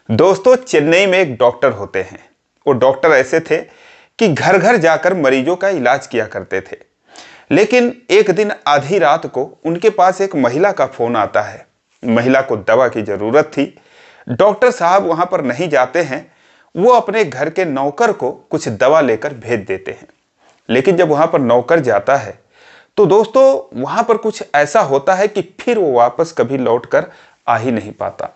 दोस्तों, चेन्नई में एक डॉक्टर होते हैं। वो डॉक्टर ऐसे थे कि घर घर जाकर मरीजों का इलाज किया करते थे। लेकिन एक दिन आधी रात को उनके पास एक महिला का फोन आता है। महिला को दवा की जरूरत थी। डॉक्टर साहब वहां पर नहीं जाते हैं। वो अपने घर के नौकर को कुछ दवा लेकर भेज देते हैं। लेकिन जब वहां पर नौकर जाता है तो दोस्तों वहां पर कुछ ऐसा होता है कि फिर वो वापस कभी लौट कर आ ही नहीं पाता।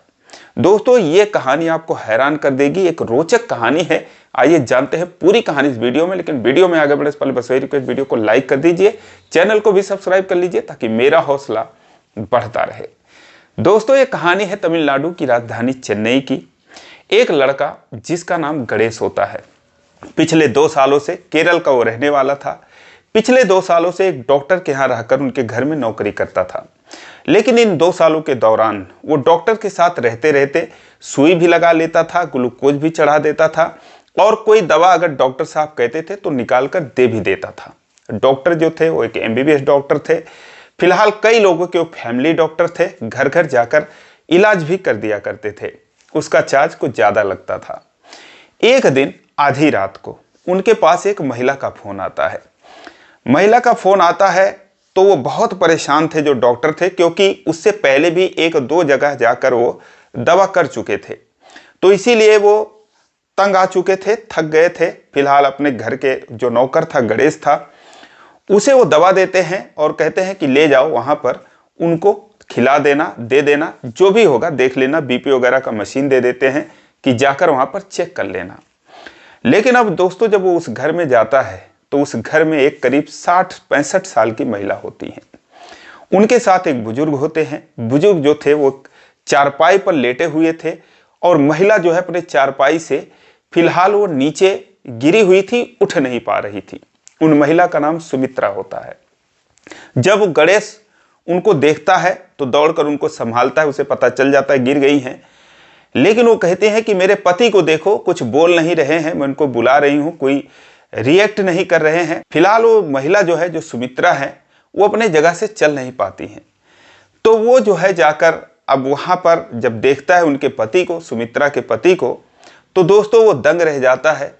दोस्तों, ये कहानी आपको हैरान कर देगी। एक रोचक कहानी है। आइए जानते हैं पूरी कहानी इस वीडियो में। लेकिन वीडियो में आगे बढ़ने से पहले बस वही रिक्वेस्ट, वीडियो को लाइक कर दीजिए, चैनल को भी सब्सक्राइब कर लीजिए ताकि मेरा हौसला बढ़ता रहे। दोस्तों, ये कहानी है तमिलनाडु की राजधानी चेन्नई की। एक लड़का जिसका नाम गणेश होता है, पिछले 2 सालों से केरल का वो रहने वाला था। पिछले 2 सालों से एक डॉक्टर के यहाँ रहकर उनके घर में नौकरी करता था। लेकिन इन 2 सालों के दौरान वो डॉक्टर के साथ रहते रहते सुई भी लगा लेता था, ग्लूकोज भी चढ़ा देता था और कोई दवा अगर डॉक्टर साहब कहते थे तो निकाल कर दे भी देता था। डॉक्टर जो थे वो एक MBBS डॉक्टर थे। फिलहाल कई लोगों के वो फैमिली डॉक्टर थे, घर घर जाकर इलाज भी कर दिया करते थे। उसका चार्ज कुछ ज्यादा लगता था। एक दिन आधी रात को उनके पास एक महिला का फोन आता है। महिला का फोन आता है तो वो बहुत परेशान थे जो डॉक्टर थे, क्योंकि उससे पहले भी 1-2 जगह जाकर वो दवा कर चुके थे। तो इसीलिए वो तंग आ चुके थे, थक गए थे। फिलहाल अपने घर के जो नौकर था, गणेश था, उसे वो दवा देते हैं और कहते हैं कि ले जाओ वहां पर, उनको खिला देना, दे देना, जो भी होगा देख लेना। BP वगैरह का मशीन दे देते हैं कि जाकर वहां पर चेक कर लेना। लेकिन अब दोस्तों जब वो उस घर में जाता है तो उस घर में एक करीब 60-65 साल की महिला होती है। उनके साथ एक बुजुर्ग होते हैं। बुजुर्ग जो थे वो चारपाई पर लेटे हुए थे और महिला जो है अपने चारपाई से फिलहाल वो नीचे गिरी हुई थी, उठ नहीं पा रही थी। उन महिला का नाम सुमित्रा होता है। जब गणेश उनको देखता है तो दौड़कर उनको संभालता है। उसे पता चल जाता है गिर गई हैं। लेकिन वो कहते हैं कि मेरे पति को देखो, कुछ बोल नहीं रहे हैं, मैं उनको बुला रही हूं, कोई रिएक्ट नहीं कर रहे हैं। फिलहाल वो महिला जो है, जो सुमित्रा है, वो अपने जगह से चल नहीं पाती हैं। तो वो जो है जाकर अब वहां पर जब देखता है उनके पति को, सुमित्रा के पति को, तो दोस्तों वो दंग रह जाता है,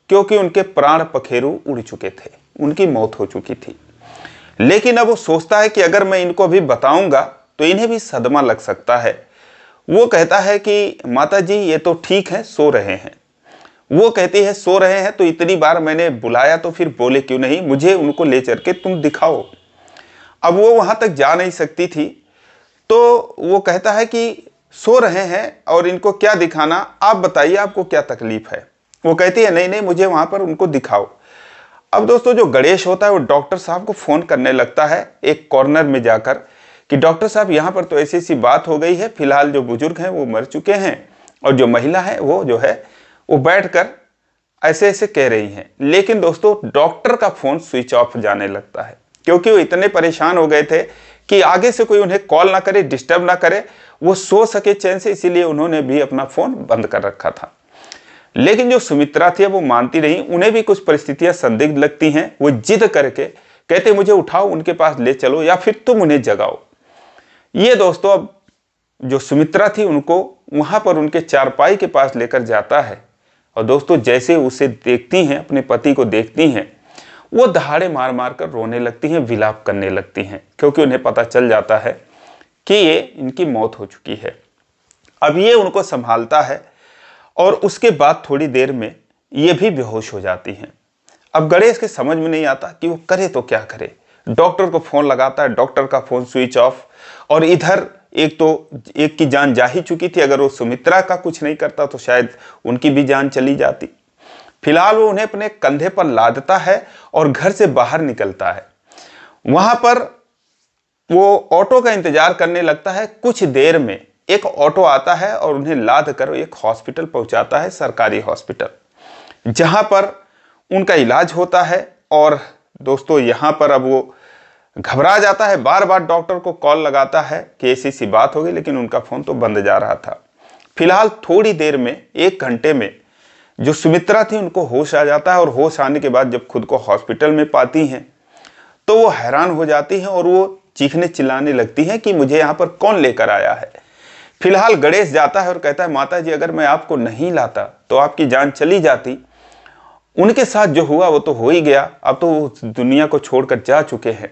क्योंकि उनके प्राण पखेरु उड़ चुके थे, उनकी मौत हो चुकी थी। लेकिन अब वो सोचता है कि अगर मैं इनको अभी बताऊंगा तो इन्हें भी सदमा लग सकता है। वो कहता है कि माता जी ये तो ठीक है, सो रहे हैं। वो कहती है सो रहे हैं तो इतनी बार मैंने बुलाया तो फिर बोले क्यों नहीं, मुझे उनको ले चल के तुम दिखाओ। अब वो वहां तक जा नहीं सकती थी, तो वो कहता है कि सो रहे हैं और इनको क्या दिखाना, आप बताइए आपको क्या तकलीफ है। वो कहती है नहीं नहीं, मुझे वहां पर उनको दिखाओ। अब दोस्तों जो गणेश होता है वो डॉक्टर साहब को फोन करने लगता है एक कॉर्नर में जाकर कि डॉक्टर साहब यहाँ पर तो ऐसी ऐसी बात हो गई है, फिलहाल जो बुजुर्ग हैं वो मर चुके हैं और जो महिला है वो जो है वो बैठकर ऐसे ऐसे कह रही हैं। लेकिन दोस्तों डॉक्टर का फोन स्विच ऑफ जाने लगता है, क्योंकि वो इतने परेशान हो गए थे कि आगे से कोई उन्हें कॉल ना करे, डिस्टर्ब ना करे, वो सो सके चैन से, इसीलिए उन्होंने भी अपना फोन बंद कर रखा था। लेकिन जो सुमित्रा थी वो मानती नहीं। उन्हें भी कुछ परिस्थितियां संदिग्ध लगती हैं। वो जिद करके कहते मुझे उठाओ, उनके पास ले चलो या फिर तुम उन्हें जगाओ। ये दोस्तों अब जो सुमित्रा थी उनको वहां पर उनके चारपाई के पास लेकर जाता है और दोस्तों जैसे उसे देखती हैं, अपने पति को देखती हैं, वो दहाड़े मार मार कर रोने लगती हैं, विलाप करने लगती हैं, क्योंकि उन्हें पता चल जाता है कि ये इनकी मौत हो चुकी है। अब ये उनको संभालता है और उसके बाद थोड़ी देर में ये भी बेहोश हो जाती हैं। अब गणेश के समझ में नहीं आता कि वो करे तो क्या करे। डॉक्टर को फोन लगाता है, डॉक्टर का फोन स्विच ऑफ, और इधर एक की जान जा ही चुकी थी। अगर वो सुमित्रा का कुछ नहीं करता तो शायद उनकी भी जान चली जाती। फिलहाल वो उन्हें अपने कंधे पर लादता है और घर से बाहर निकलता है। वहां पर वो ऑटो का इंतजार करने लगता है। कुछ देर में एक ऑटो आता है और उन्हें लाद कर एक हॉस्पिटल पहुंचाता है, सरकारी हॉस्पिटल, जहां पर उनका इलाज होता है। और दोस्तों यहां पर अब वो घबरा जाता है, बार बार डॉक्टर को कॉल लगाता है कि ऐसी सी बात हो गई, लेकिन उनका फोन तो बंद जा रहा था। फिलहाल थोड़ी देर में, 1 घंटे में, जो सुमित्रा थी उनको होश आ जाता है और होश आने के बाद जब खुद को हॉस्पिटल में पाती हैं तो वो हैरान हो जाती हैं और वो चीखने चिल्लाने लगती हैं कि मुझे यहाँ पर कौन लेकर आया है। फिलहाल गणेश जाता है और कहता है माता जी अगर मैं आपको नहीं लाता तो आपकी जान चली जाती। उनके साथ जो हुआ वो तो हो ही गया, अब तो वो दुनिया को छोड़कर जा चुके हैं।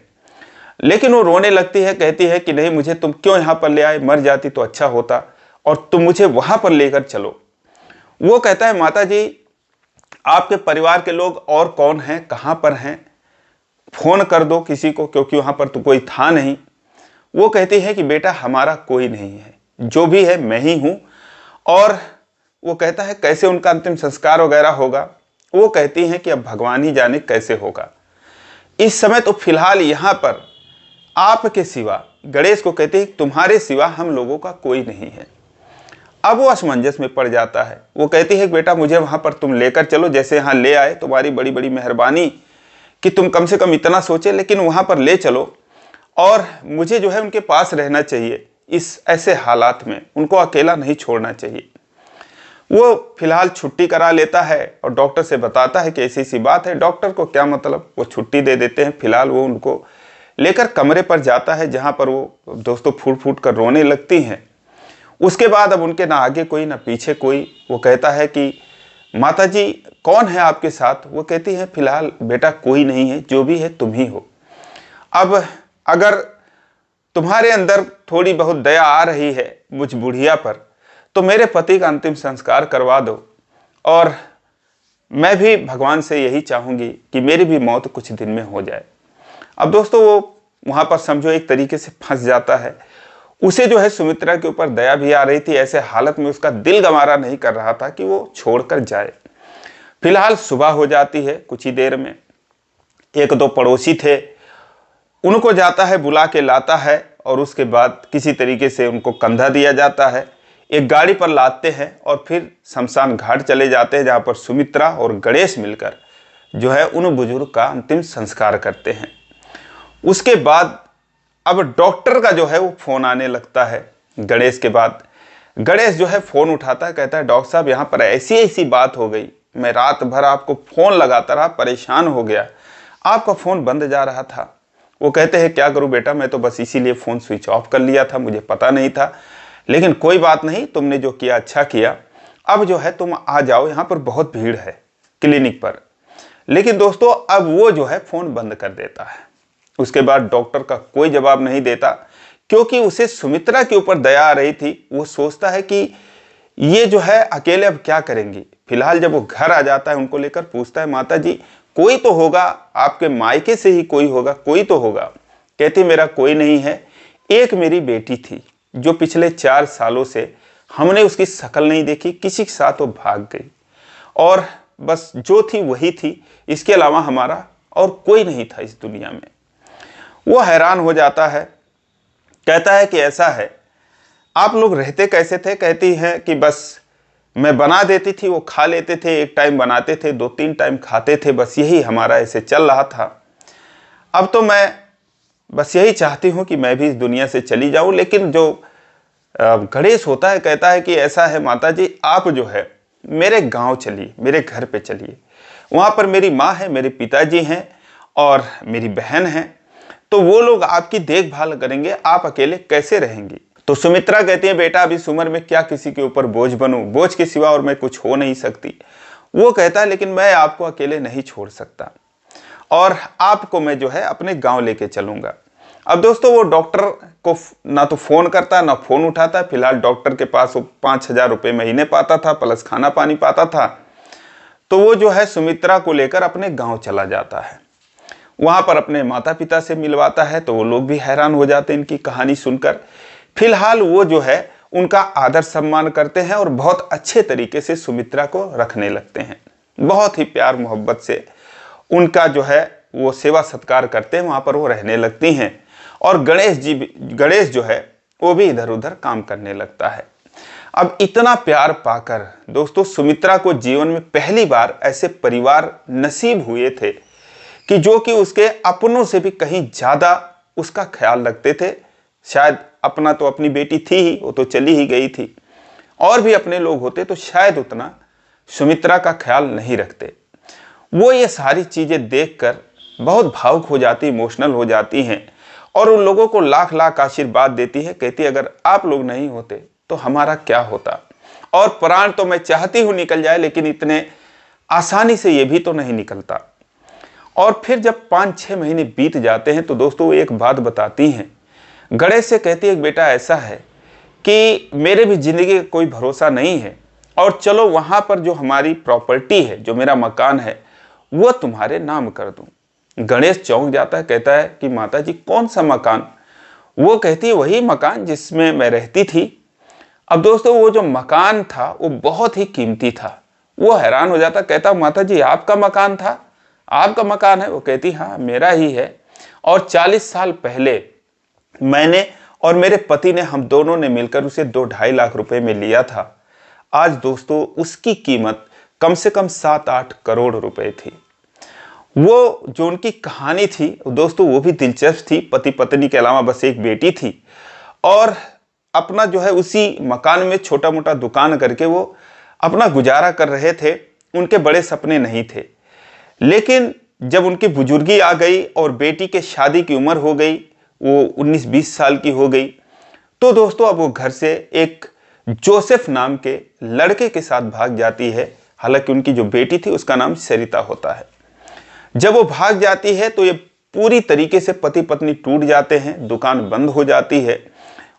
लेकिन वो रोने लगती है, कहती है कि नहीं, मुझे तुम क्यों यहाँ पर ले आए, मर जाती तो अच्छा होता और तुम मुझे वहां पर लेकर चलो। वो कहता है माता जी आपके परिवार के लोग और कौन हैं, कहाँ पर हैं, फोन कर दो किसी को, क्योंकि वहां पर तो कोई था नहीं। वो कहती है कि बेटा हमारा कोई नहीं है, जो भी है मैं ही हूं। और वो कहता है कैसे उनका अंतिम संस्कार वगैरह होगा। वो कहती हैं कि अब भगवान ही जाने कैसे होगा। इस समय तो फिलहाल यहाँ पर आपके सिवा, गणेश को कहते हैं तुम्हारे सिवा हम लोगों का कोई नहीं है। अब वो असमंजस में पड़ जाता है। वो कहती है बेटा मुझे वहां पर तुम लेकर चलो, जैसे यहाँ ले आए, तुम्हारी बड़ी बड़ी मेहरबानी कि तुम कम से कम इतना सोचे, लेकिन वहां पर ले चलो और मुझे जो है उनके पास रहना चाहिए। इस ऐसे हालात में उनको अकेला नहीं छोड़ना चाहिए। वो फिलहाल छुट्टी करा लेता है और डॉक्टर से बताता है कि ऐसी ऐसी बात है। डॉक्टर को क्या मतलब, वो छुट्टी दे देते हैं। फिलहाल वो उनको लेकर कमरे पर जाता है जहां पर वो दोस्तों फूट फूट कर रोने लगती हैं। उसके बाद अब उनके ना आगे कोई ना पीछे कोई। वो कहता है कि माता जी कौन है आपके साथ। वो कहती है फिलहाल बेटा कोई नहीं है, जो भी है तुम ही हो। अब अगर तुम्हारे अंदर थोड़ी बहुत दया आ रही है मुझ बुढ़िया पर, तो मेरे पति का अंतिम संस्कार करवा दो, और मैं भी भगवान से यही चाहूंगी कि मेरी भी मौत कुछ दिन में हो जाए। अब दोस्तों वो वहां पर समझो एक तरीके से फंस जाता है। उसे जो है सुमित्रा के ऊपर दया भी आ रही थी। ऐसे हालत में उसका दिल गवारा नहीं कर रहा था कि वो छोड़कर जाए। फिलहाल सुबह हो जाती है कुछ ही देर में। एक दो पड़ोसी थे, उनको जाता है बुला के लाता है और उसके बाद किसी तरीके से उनको कंधा दिया जाता है। एक गाड़ी पर लाते हैं और फिर शमशान घाट चले जाते हैं, जहाँ पर सुमित्रा और गणेश मिलकर जो है उन बुजुर्ग का अंतिम संस्कार करते हैं। उसके बाद अब डॉक्टर का जो है वो फोन आने लगता है गणेश के बाद। गणेश जो है फोन उठाता है, कहता है डॉक्टर साहब यहाँ पर ऐसी ऐसी बात हो गई, मैं रात भर आपको फोन लगाता रहा, परेशान हो गया, आपका फोन बंद जा रहा था। वो कहते हैं क्या करूं बेटा, मैं तो बस इसीलिए फोन स्विच ऑफ कर लिया था, मुझे पता नहीं था, लेकिन कोई बात नहीं, तुमने जो किया अच्छा किया। अब जो है तुम आ जाओ, यहाँ पर बहुत भीड़ है क्लिनिक पर। लेकिन दोस्तों अब वो जो है फोन बंद कर देता है। उसके बाद डॉक्टर का कोई जवाब नहीं देता, क्योंकि उसे सुमित्रा के ऊपर दया आ रही थी। वो सोचता है कि ये जो है अकेले अब क्या करेंगी। फिलहाल जब वो घर आ जाता है, उनको लेकर पूछता है माता जी कोई तो होगा, आपके मायके से ही कोई होगा, कोई तो होगा। कहती मेरा कोई नहीं है, एक मेरी बेटी थी जो पिछले 4 सालों से हमने उसकी शक्ल नहीं देखी, किसी के साथ वो भाग गई, और बस जो थी वही थी, इसके अलावा हमारा और कोई नहीं था इस दुनिया में। वो हैरान हो जाता है, कहता है कि ऐसा है, आप लोग रहते कैसे थे। कहती है कि बस मैं बना देती थी, वो खा लेते थे, एक टाइम बनाते थे, 2-3 टाइम खाते थे, बस यही हमारा ऐसे चल रहा था। अब तो मैं बस यही चाहती हूँ कि मैं भी इस दुनिया से चली जाऊँ। लेकिन जो गणेश होता है कहता है कि ऐसा है माता जी, आप जो है मेरे गांव चलिए, मेरे घर पे चलिए, वहाँ पर मेरी माँ है, मेरे पिताजी हैं और मेरी बहन है, तो वो लोग आपकी देखभाल करेंगे, आप अकेले कैसे रहेंगी। तो सुमित्रा कहती है बेटा अभी इस उम्र में क्या किसी के ऊपर बोझ बनूं, बोझ के सिवा और मैं कुछ हो नहीं सकती। वो कहता है लेकिन मैं आपको अकेले नहीं छोड़ सकता और आपको मैं जो है अपने गांव लेके चलूंगा। अब दोस्तों वो डॉक्टर को ना तो फोन करता ना फोन उठाता। फिलहाल डॉक्टर के पास वो 5,000 रुपये महीने पाता था, प्लस खाना पानी पाता था। तो वो जो है सुमित्रा को लेकर अपने गाँव चला जाता है, वहां पर अपने माता पिता से मिलवाता है। तो वो लोग भी हैरान हो जाते हैं इनकी कहानी सुनकर। फिलहाल वो जो है उनका आदर सम्मान करते हैं और बहुत अच्छे तरीके से सुमित्रा को रखने लगते हैं। बहुत ही प्यार मोहब्बत से उनका जो है वो सेवा सत्कार करते हैं, वहां पर वो रहने लगती हैं। और गणेश जो है वो भी इधर उधर काम करने लगता है। अब इतना प्यार पाकर दोस्तों सुमित्रा को जीवन में पहली बार ऐसे परिवार नसीब हुए थे कि जो कि उसके अपनों से भी कहीं ज्यादा उसका ख्याल रखते थे। शायद अपना तो अपनी बेटी थी ही, वो तो चली ही गई थी, और भी अपने लोग होते तो शायद उतना सुमित्रा का ख्याल नहीं रखते। वो ये सारी चीजें देखकर बहुत भावुक हो जाती, इमोशनल हो जाती हैं और उन लोगों को लाख लाख आशीर्वाद देती है। कहती अगर आप लोग नहीं होते तो हमारा क्या होता। और प्राण तो मैं चाहती हूं निकल जाए, लेकिन इतने आसानी से ये भी तो नहीं निकलता। और फिर जब 5-6 महीने बीत जाते हैं तो दोस्तों वो एक बात बताती हैं। गणेश से कहती है, बेटा ऐसा है कि मेरे भी जिंदगी का कोई भरोसा नहीं है, और चलो वहां पर जो हमारी प्रॉपर्टी है, जो मेरा मकान है, वो तुम्हारे नाम कर दूं। गणेश चौंक जाता है, कहता है कि माता जी कौन सा मकान। वो कहती है वही मकान जिसमें मैं रहती थी। अब दोस्तों वो जो मकान था वो बहुत ही कीमती था। वो हैरान हो जाता, कहता माता जी आपका मकान था, आपका मकान है। वो कहती हाँ मेरा ही है, और 40 साल पहले मैंने और मेरे पति ने, हम दोनों ने मिलकर उसे 2-2.5 लाख रुपए में लिया था। आज दोस्तों उसकी कीमत कम से कम 7-8 करोड़ रुपए थी। वो जो उनकी कहानी थी दोस्तों वो भी दिलचस्प थी। पति पत्नी के अलावा बस एक बेटी थी, और अपना जो है उसी मकान में छोटा मोटा दुकान करके वो अपना गुजारा कर रहे थे। उनके बड़े सपने नहीं थे। लेकिन जब उनकी बुजुर्गी आ गई और बेटी के शादी की उम्र हो गई, वो 19-20 साल की हो गई, तो दोस्तों अब वो घर से एक जोसेफ नाम के लड़के के साथ भाग जाती है। हालांकि उनकी जो बेटी थी उसका नाम सरिता होता है। जब वो भाग जाती है तो ये पूरी तरीके से पति पत्नी टूट जाते हैं, दुकान बंद हो जाती है,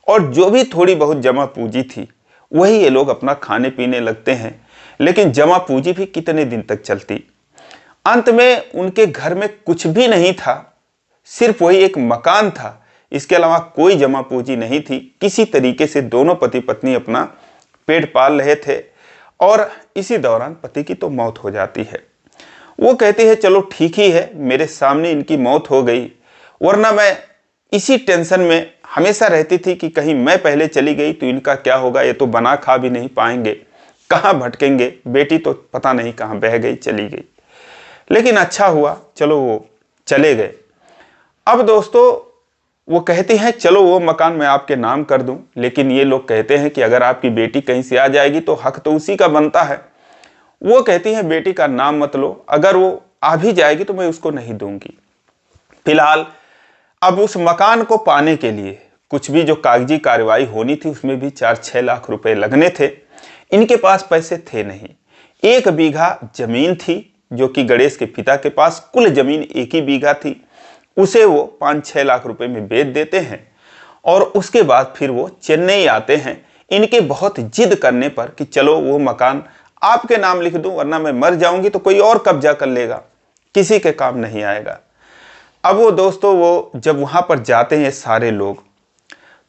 और जो भी थोड़ी बहुत जमा पूंजी थी वही ये लोग अपना खाने पीने लगते हैं। लेकिन जमा पूंजी भी कितने दिन तक चलती। अंत में उनके घर में कुछ भी नहीं था, सिर्फ वही एक मकान था। इसके अलावा कोई जमा पूंजी नहीं थी। किसी तरीके से दोनों पति पत्नी अपना पेट पाल रहे थे, और इसी दौरान पति की तो मौत हो जाती है। वो कहती है चलो ठीक ही है, मेरे सामने इनकी मौत हो गई, वरना मैं इसी टेंशन में हमेशा रहती थी कि कहीं मैं पहले चली गई तो इनका क्या होगा, ये तो बना खा भी नहीं पाएंगे, कहाँ भटकेंगे, बेटी तो पता नहीं कहाँ बह गई, चली गई। लेकिन अच्छा हुआ, चलो वो चले गए। अब दोस्तों वो कहती हैं चलो वो मकान मैं आपके नाम कर दूं, लेकिन ये लोग कहते हैं कि अगर आपकी बेटी कहीं से आ जाएगी तो हक तो उसी का बनता है। वो कहती हैं बेटी का नाम मत लो, अगर वो आ भी जाएगी तो मैं उसको नहीं दूंगी। फिलहाल अब उस मकान को पाने के लिए कुछ भी जो कागजी कार्रवाई होनी थी उसमें भी 4-6 लाख रुपए लगने थे। इनके पास पैसे थे नहीं। 1 बीघा जमीन थी जो कि गणेश के पिता के पास, कुल जमीन 1 ही बीघा थी, उसे वो 5-6 लाख रुपए में बेच देते हैं। और उसके बाद फिर वो चेन्नई आते हैं, इनके बहुत जिद करने पर कि चलो वो मकान आपके नाम लिख दूं, वरना मैं मर जाऊंगी तो कोई और कब्जा कर लेगा, किसी के काम नहीं आएगा। अब वो दोस्तों वो जब वहां पर जाते हैं सारे लोग,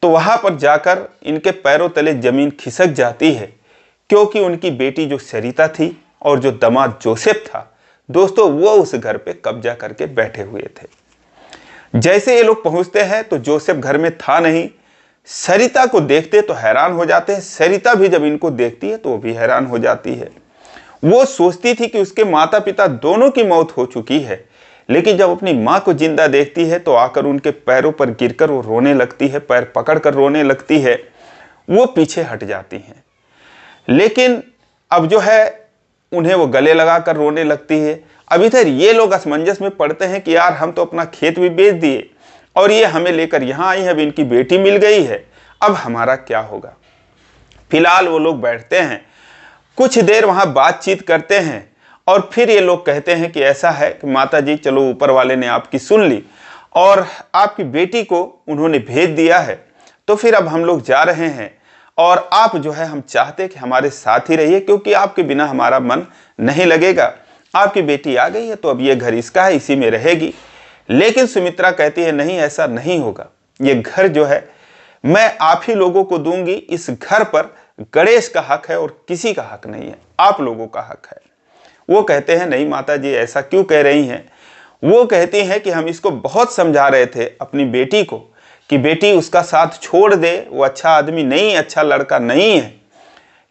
तो वहां पर जाकर इनके पैरों तले जमीन खिसक जाती है, क्योंकि उनकी बेटी जो सरिता थी और जो दामाद जोसेफ था दोस्तों, वो उस घर पे कब्जा करके बैठे हुए थे। जैसे ये लोग पहुंचते हैं तो जोसेफ घर में था नहीं। सरिता को देखते तो हैरान हो जाते हैं। सरिता भी जब इनको देखती है तो वो भी हैरान हो जाती है। वो सोचती थी कि उसके माता पिता दोनों की मौत हो चुकी है, लेकिन जब अपनी माँ को जिंदा देखती है तो आकर उनके पैरों पर गिरकर वो रोने लगती है, पैर पकड़कर रोने लगती है। वो पीछे हट जाती हैं, लेकिन अब जो है उन्हें वो गले लगाकर रोने लगती है। अब इधर ये लोग असमंजस में पड़ते हैं कि यार हम तो अपना खेत भी बेच दिए और ये हमें लेकर यहाँ आई है, अब इनकी बेटी मिल गई है, अब हमारा क्या होगा। फिलहाल वो लोग बैठते हैं, कुछ देर वहाँ बातचीत करते हैं, और फिर ये लोग कहते हैं कि ऐसा है कि माता जी चलो ऊपर वाले ने आपकी सुन ली और आपकी बेटी को उन्होंने भेज दिया है, तो फिर अब हम लोग जा रहे हैं, और आप जो है हम चाहते हैं कि हमारे साथ ही रहिए, क्योंकि आपके बिना हमारा मन नहीं लगेगा। आपकी बेटी आ गई है तो अब ये घर इसका है, इसी में रहेगी। लेकिन सुमित्रा कहती है नहीं, ऐसा नहीं होगा, ये घर जो है मैं आप ही लोगों को दूंगी। इस घर पर गणेश का हक है और किसी का हक नहीं है, आप लोगों का हक है। वो कहते हैं नहीं माता जी ऐसा क्यों कह रही हैं। वो कहती हैं कि हम इसको बहुत समझा रहे थे अपनी बेटी को कि बेटी उसका साथ छोड़ दे, वो अच्छा आदमी नहीं, अच्छा लड़का नहीं है,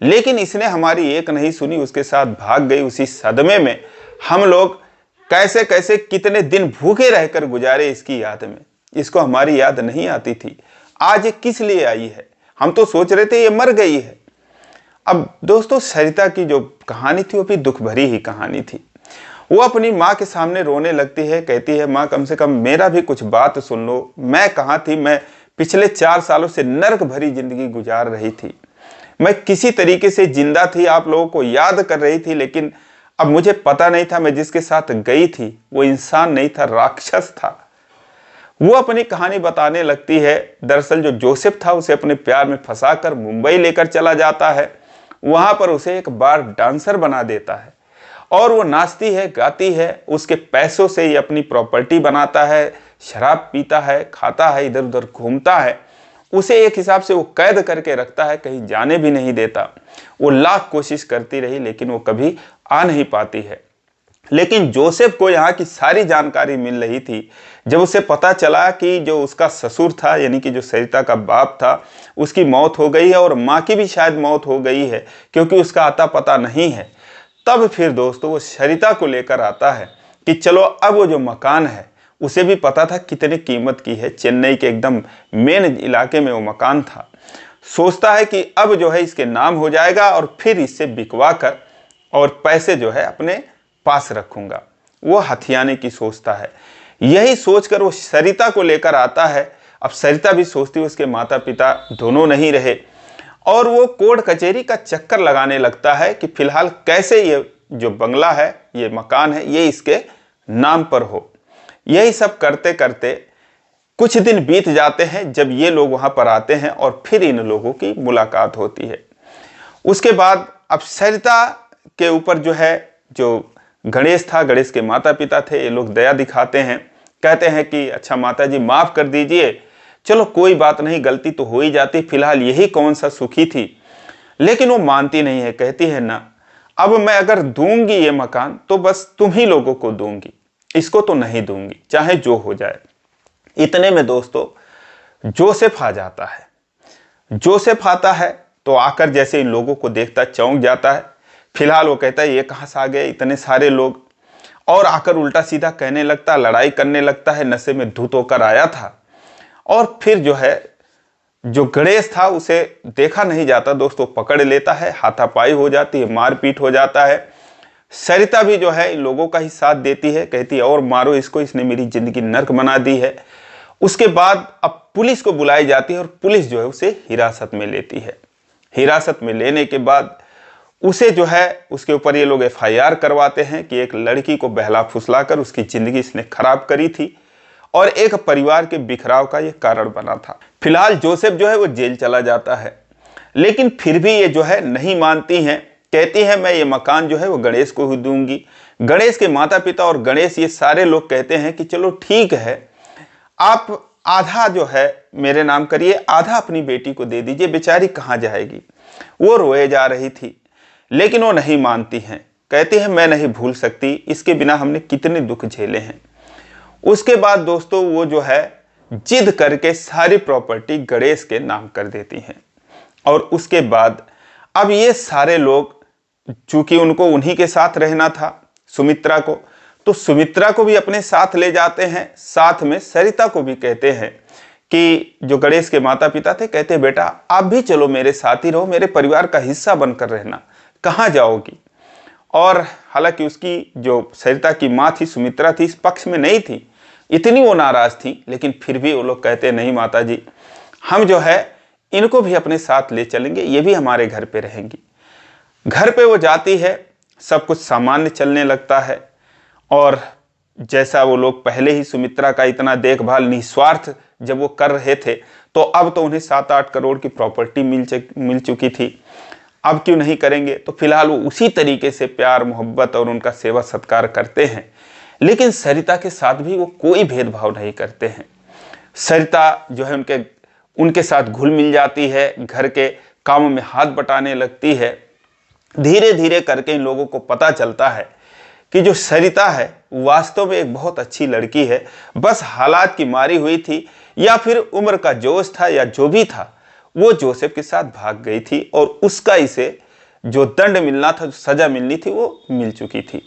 लेकिन इसने हमारी एक नहीं सुनी, उसके साथ भाग गई। उसी सदमे में हम लोग कैसे कैसे कितने दिन भूखे रहकर गुजारे इसकी याद में, इसको हमारी याद नहीं आती थी। आज ये किस लिए आई है, हम तो सोच रहे थे ये मर गई है। अब दोस्तों सरिता की जो कहानी थी वो भी दुख भरी ही कहानी थी। वो अपनी माँ के सामने रोने लगती है, कहती है माँ कम से कम मेरा भी कुछ बात सुन लो, मैं कहाँ थी, मैं पिछले 4 सालों से नर्क भरी जिंदगी गुजार रही थी, मैं किसी तरीके से जिंदा थी, आप लोगों को याद कर रही थी, लेकिन अब मुझे पता नहीं था मैं जिसके साथ गई थी वो इंसान नहीं था, राक्षस था। वो अपनी कहानी बताने लगती है। दरअसल जो जोसेफ था उसे अपने प्यार में फंसाकर मुंबई लेकर चला जाता है। वहां पर उसे एक बार डांसर बना देता है और वो नाचती है, गाती है, उसके पैसों से ही अपनी प्रॉपर्टी बनाता है, शराब पीता है, खाता है, इधर उधर घूमता है। उसे एक हिसाब से वो कैद करके रखता है, कहीं जाने भी नहीं देता। वो लाख कोशिश करती रही लेकिन वो कभी आ नहीं पाती है। लेकिन जोसेफ को यहाँ की सारी जानकारी मिल रही थी। जब उसे पता चला कि जो उसका ससुर था, यानी कि जो सरिता का बाप था, उसकी मौत हो गई है और माँ की भी शायद मौत हो गई है क्योंकि उसका आता पता नहीं है, तब फिर दोस्तों वो सरिता को लेकर आता है कि चलो अब वो जो मकान है, उसे भी पता था कितनी कीमत की है, चेन्नई के एकदम मेन इलाके में वो मकान था। सोचता है कि अब जो है इसके नाम हो जाएगा और फिर इससे बिकवा कर और पैसे जो है अपने पास रखूंगा। वो हथियाने की सोचता है। यही सोचकर वो सरिता को लेकर आता है। अब सरिता भी सोचती है उसके माता पिता दोनों नहीं रहे और वो कोर्ट कचहरी का चक्कर लगाने लगता है कि फिलहाल कैसे ये जो बंगला है, ये मकान है, ये इसके नाम पर हो। यही सब करते करते कुछ दिन बीत जाते हैं जब ये लोग वहां पर आते हैं और फिर इन लोगों की मुलाकात होती है। उसके बाद अब सरिता के ऊपर जो है, जो गणेश था, गणेश के माता पिता थे, ये लोग दया दिखाते हैं, कहते हैं कि अच्छा माता जी माफ कर दीजिए, चलो कोई बात नहीं, गलती तो हो ही जाती, फिलहाल यही कौन सा सुखी थी। लेकिन वो मानती नहीं है, कहती है ना, अब मैं अगर दूंगी ये मकान तो बस तुम ही लोगों को दूंगी, इसको तो नहीं दूंगी, चाहे जो हो जाए। इतने में दोस्तों जोसेफ आ जाता है। जोसेफ आता है तो आकर जैसे इन लोगों को देखता चौंक जाता है। फिलहाल वो कहता है ये कहाँ से आ गए इतने सारे लोग, और आकर उल्टा सीधा कहने लगता, लड़ाई करने लगता है, नशे में धुत होकर आया था। और फिर जो है जो गणेश था उसे देखा नहीं जाता दोस्तों, पकड़ लेता है, हाथापाई हो जाती है, मारपीट हो जाता है। सरिता भी जो है इन लोगों का ही साथ देती है, कहती है और मारो इसको, इसने मेरी जिंदगी नर्क बना दी है। उसके बाद अब पुलिस को बुलाई जाती है और पुलिस जो है उसे हिरासत में लेती है। हिरासत में लेने के बाद उसे जो है उसके ऊपर ये लोग FIR करवाते हैं कि एक लड़की को बहला फुसलाकर उसकी जिंदगी इसने खराब करी थी और एक परिवार के बिखराव का ये कारण बना था। फिलहाल जोसेफ जो है वो जेल चला जाता है, लेकिन फिर भी ये जो है नहीं मानती हैं, कहती है मैं ये मकान जो है वो गणेश को ही दूंगी। गणेश के माता पिता और गणेश ये सारे लोग कहते हैं कि चलो ठीक है, आप आधा जो है मेरे नाम करिए, आधा अपनी बेटी को दे दीजिए, बेचारी कहाँ जाएगी। वो रोए जा रही थी लेकिन वो नहीं मानती हैं, कहती है मैं नहीं भूल सकती, इसके बिना हमने कितने दुख झेले हैं। उसके बाद दोस्तों वो जो है जिद करके सारी प्रॉपर्टी गणेश के नाम कर देती हैं। और उसके बाद अब ये सारे लोग, चूंकि उनको उन्हीं के साथ रहना था सुमित्रा को, तो सुमित्रा को भी अपने साथ ले जाते हैं। साथ में सरिता को भी कहते हैं कि जो गणेश के माता पिता थे, कहते बेटा आप भी चलो मेरे साथ ही रहो, मेरे परिवार का हिस्सा बनकर रहना, कहाँ जाओगी। और हालांकि उसकी जो सरिता की माँ थी सुमित्रा थी, इस पक्ष में नहीं थी, इतनी वो नाराज थी, लेकिन फिर भी वो लोग कहते नहीं माता जी, हम जो है इनको भी अपने साथ ले चलेंगे, ये भी हमारे घर पे रहेंगी। घर पे वो जाती है, सब कुछ सामान्य चलने लगता है और जैसा वो लोग पहले ही सुमित्रा का इतना देखभाल निस्वार्थ जब वो कर रहे थे, तो अब तो उन्हें 7-8 करोड़ की प्रॉपर्टी मिल चुकी थी, अब क्यों नहीं करेंगे। तो फिलहाल वो उसी तरीके से प्यार मोहब्बत और उनका सेवा सत्कार करते हैं, लेकिन सरिता के साथ भी वो कोई भेदभाव नहीं करते हैं। सरिता जो है उनके साथ घुल मिल जाती है, घर के कामों में हाथ बटाने लगती है। धीरे धीरे करके इन लोगों को पता चलता है कि जो सरिता है वास्तव में एक बहुत अच्छी लड़की है, बस हालात की मारी हुई थी या फिर उम्र का जोश था या जो भी था, वो जोसेफ के साथ भाग गई थी और उसका इसे जो दंड मिलना था, जो सजा मिलनी थी, वो मिल चुकी थी।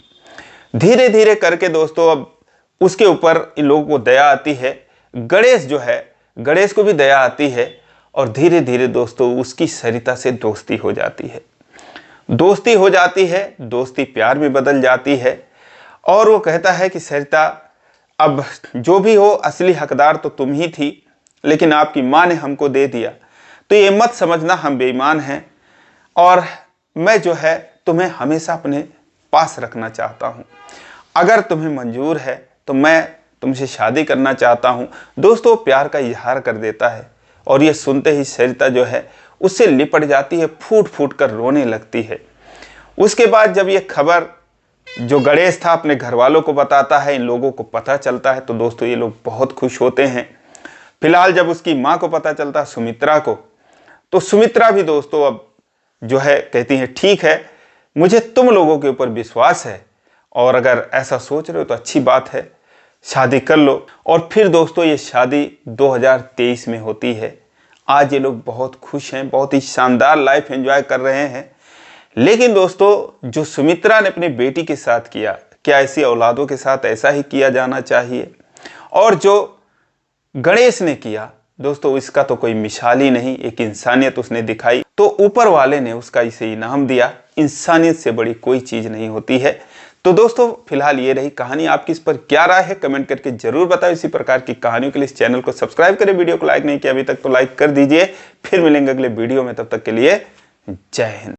धीरे धीरे करके दोस्तों अब उसके ऊपर इन लोगों को दया आती है। गणेश जो है, गणेश को भी दया आती है और धीरे धीरे दोस्तों उसकी सरिता से दोस्ती हो जाती है। दोस्ती हो जाती है, दोस्ती प्यार में बदल जाती है और वो कहता है कि सरिता अब जो भी हो, असली हकदार तो तुम ही थी, लेकिन आपकी माँ ने हमको दे दिया, तो ये मत समझना हम बेईमान हैं। और मैं जो है तुम्हें हमेशा अपने पास रखना चाहता हूँ। अगर तुम्हें मंजूर है तो मैं तुमसे शादी करना चाहता हूँ। दोस्तों प्यार का इजहार कर देता है और ये सुनते ही सरिता जो है उससे लिपट जाती है, फूट फूट कर रोने लगती है। उसके बाद जब ये खबर जो गणेश था अपने घर वालों को बताता है, इन लोगों को पता चलता है, तो दोस्तों ये लोग बहुत खुश होते हैं। फिलहाल जब उसकी माँ को पता चलता है सुमित्रा को, तो सुमित्रा भी दोस्तों अब जो है कहती है ठीक है, मुझे तुम लोगों के ऊपर विश्वास है और अगर ऐसा सोच रहे हो तो अच्छी बात है, शादी कर लो। और फिर दोस्तों ये शादी 2023 में होती है। आज ये लोग बहुत खुश हैं, बहुत ही शानदार लाइफ एंजॉय कर रहे हैं। लेकिन दोस्तों जो सुमित्रा ने अपनी बेटी के साथ किया, क्या ऐसी औलादों के साथ ऐसा ही किया जाना चाहिए? और जो गणेश ने किया दोस्तों, इसका तो कोई मिसाल ही नहीं, एक इंसानियत उसने दिखाई, तो ऊपर वाले ने उसका इसे इनाम दिया। इंसानियत से बड़ी कोई चीज नहीं होती है। तो दोस्तों फिलहाल ये रही कहानी, आपकी इस पर क्या राय है कमेंट करके जरूर बताओ। इसी प्रकार की कहानियों के लिए इस चैनल को सब्सक्राइब करें, वीडियो को लाइक नहीं किया अभी तक तो लाइक कर दीजिए। फिर मिलेंगे अगले वीडियो में, तब तक के लिए जय हिंद।